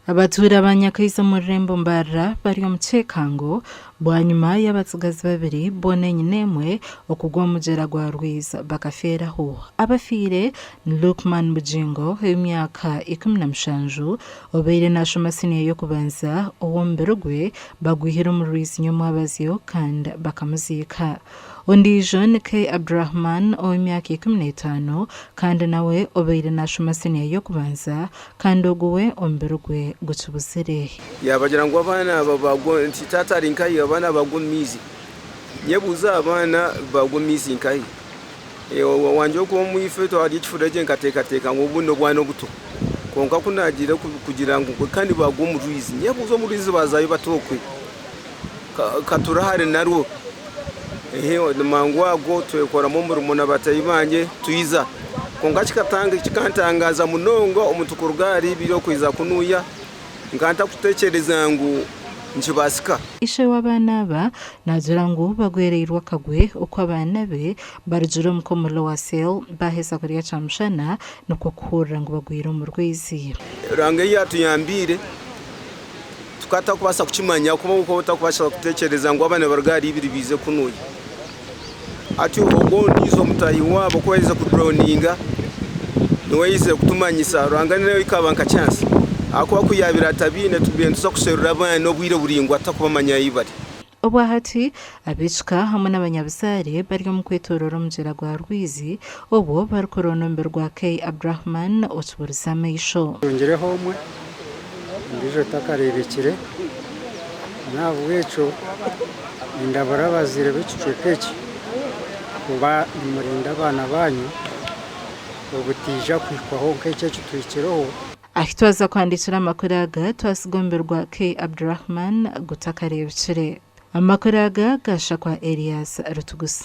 Abatura abanyakaisa mu Rembo Mbara bari omutekango bwanyuma y'abatsigazi babiri bonenye nemwe okugwa mujera gwa Rwiza bakaferaho. Abafire ni Lukman Bujingo w'imyaka 17 obeire nashoma senior yo kubanza owombero gwe bagwihira mu Rwiza nyuma abazyo kandi bakamuzika. Undi John K. Abdurrahman w'imyaka 15 kandi nawe obeire nashoma senior yo kubanza kandi oguwe ombero gwe gucubuzire. Yabagira ngo abana babagwa ntitata rinkayi abana bagumizi. Nyebuza abana bagumizi nkayi. Wanje ko mwifeto ari kifuraje nkateka ngo buno bwana buto. Konka kunagira kugira ngo kandi bagumurizi. Nyebuzo murizi bazayo batokwe. Katurahare narwo. Mangwa go twekora mu murumuna batayibanje tuiza. Konka kikantangaza munongo umutukurugari biro kwiza kunuya. Nganta kutekereza ngo njibasika ishe w'abana ba nagira ngo bagwereirwa kagwe uko abana be barjuro mukomulo wa sel baheza kuriya camshana nuko kuhura ngo bagwira mu Rwizi range yatuyambire tukata kubasa kuchimanya kuma uko utakubasha kutekereza ngo abana barugari ibiri bize kunuye ati ugo ndizo mutayi wabo kweza kudroninga niweze kutumanyisa ranga nayo ikabanka chance ako akuyabira tabine tubende sokuserura abana obwire buringwa atakubamanya yibari obwahati abicika hamwe n'abanyabisare bari mu kwetorora mujera gwa Rwizi obo barukorono mbere rwa K Abdurrahman otuburiza meisho ngire homwe ndijo takarebekire nabweco indabara bazire bicicekeki kuba imurinda abana banyu ubutija kwikwaho nk'icyo kitwikiroho ahitwaza kwandikira amakuraga twasigomberwa K Abdurrahman gutakarebekire amakuraga gasha kwa Elias Rutugusa.